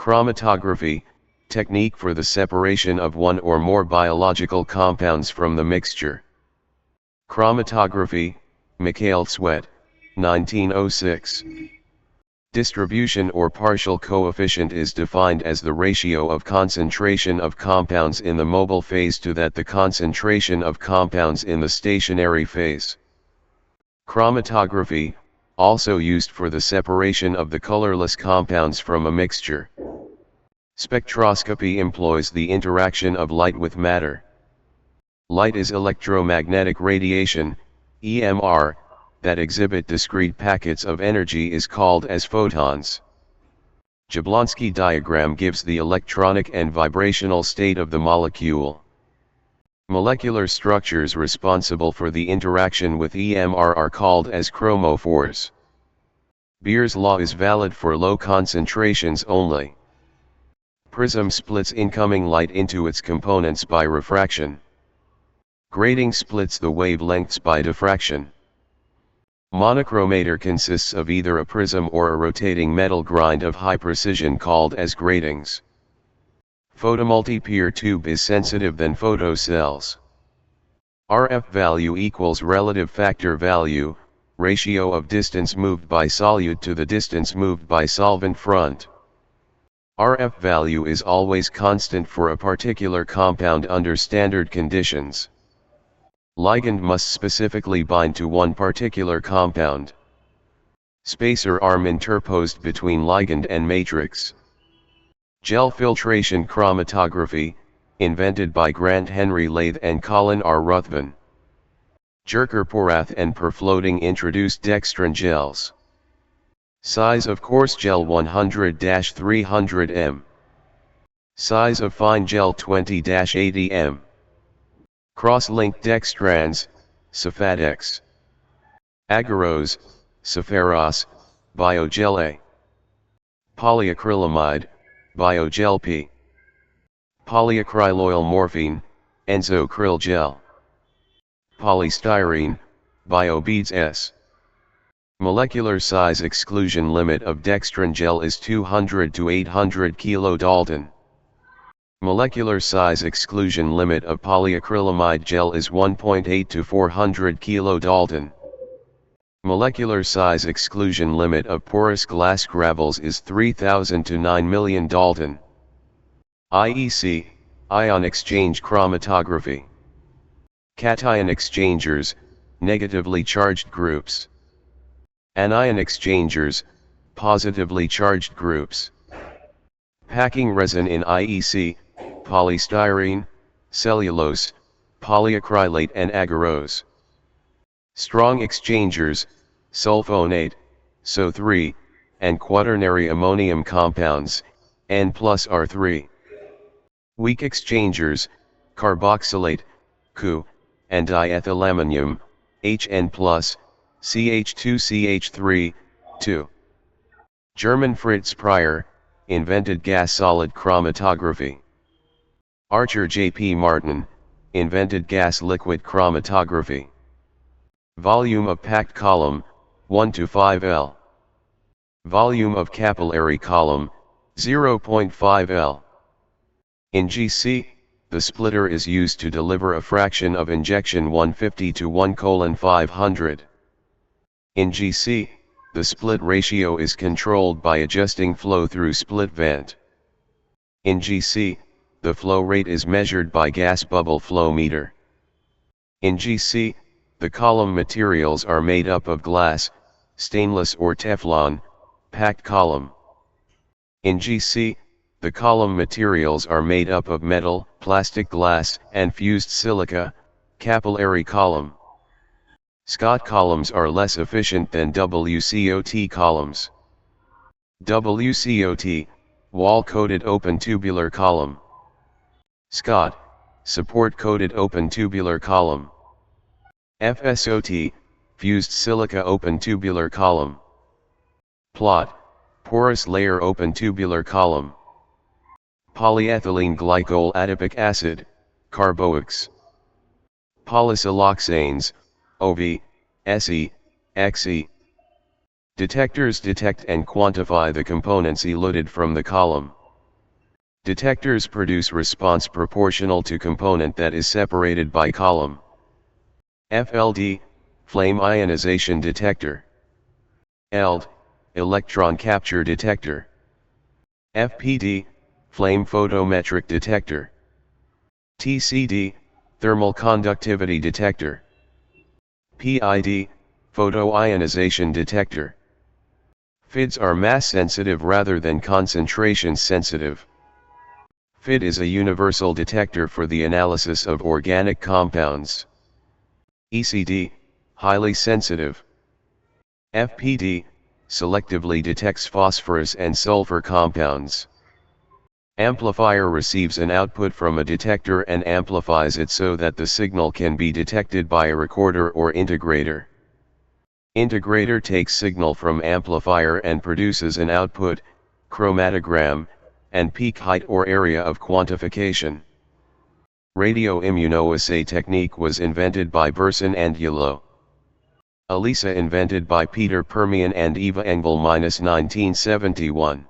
Chromatography, technique for the separation of one or more biological compounds from the mixture. Chromatography, Mikhail Sweat, 1906. Distribution or partial coefficient is defined as the ratio of concentration of compounds in the mobile phase to the concentration of compounds in the stationary phase. Chromatography, also used for the separation of the colorless compounds from a mixture. Spectroscopy employs the interaction of light with matter. Light is electromagnetic radiation, EMR, that exhibit discrete packets of energy is called as photons. Jablonski diagram gives the electronic and vibrational state of the molecule. Molecular structures responsible for the interaction with EMR are called as chromophores. Beer's law is valid for low concentrations only. Prism splits incoming light into its components by refraction. Grating splits the wavelengths by diffraction. Monochromator consists of either a prism or a rotating metal grind of high precision called as gratings. Photomultiplier tube is sensitive than photocells. RF value equals relative factor value, ratio of distance moved by solute to the distance moved by solvent front. RF value is always constant for a particular compound under standard conditions. Ligand must specifically bind to one particular compound. Spacer arm interposed between ligand and matrix. Gel filtration chromatography, invented by Grant Henry Lathe and Colin R. Ruthven. Jerker Porath and Perfloating introduced dextran gels. Size of coarse gel 100-300 m. Size of fine gel 20-80 m. Cross-linked dextrans, Cefadex. Agarose, Ceferos, Biogel A. Polyacrylamide, Biogel P. Polyacryloyl morphine, Enzocryl gel. Polystyrene, Biobeads S. Molecular size exclusion limit of dextran gel is 200 to 800 kilodalton. Molecular size exclusion limit of polyacrylamide gel is 1.8 to 400 kilodalton. Molecular size exclusion limit of porous glass gravels is 3000 to 9 million Dalton. IEC, ion exchange chromatography. Cation exchangers, negatively charged groups. Anion exchangers, positively charged groups. Packing resin in IEC, polystyrene, cellulose, polyacrylate and agarose. Strong exchangers, sulfonate, SO3, and quaternary ammonium compounds, N plus R3. Weak exchangers, carboxylate, Cu, and diethylaminium, HN plus, CH2CH3, 2. German Fritz Preyer, invented gas-solid chromatography. Archer J.P. Martin, invented gas-liquid chromatography. Volume of packed column, 1 to 5 L. Volume of capillary column, 0.5 L. In GC, the splitter is used to deliver a fraction of injection 150 to 1:500. In GC, the split ratio is controlled by adjusting flow through split vent. In GC, the flow rate is measured by gas bubble flow meter. In GC, the column materials are made up of glass, stainless or Teflon, packed column. In GC, the column materials are made up of metal, plastic glass, and fused silica, capillary column. Scott columns are less efficient than WCOT columns. WCOT, wall-coated open tubular column. Scott, support-coated open tubular column. FSOT, fused silica open tubular column. Plot, porous layer open tubular column. Polyethylene glycol adipic acid, carbox. Polysiloxanes, OV, SE, XE. Detectors detect and quantify the components eluted from the column. Detectors produce response proportional to component that is separated by column. FLD, flame ionization detector. ELD, electron capture detector. FPD, flame photometric detector. TCD, thermal conductivity detector. PID, photoionization detector. FIDs are mass-sensitive rather than concentration-sensitive. FID is a universal detector for the analysis of organic compounds. ECD, highly sensitive. FPD, selectively detects phosphorus and sulfur compounds. Amplifier receives an output from a detector and amplifies it so that the signal can be detected by a recorder or integrator. Integrator takes signal from amplifier and produces an output, chromatogram, and peak height or area of quantification. Radioimmunoassay technique was invented by Burson and Yellow. ELISA invented by Peter Permian and Eva Engel-1971.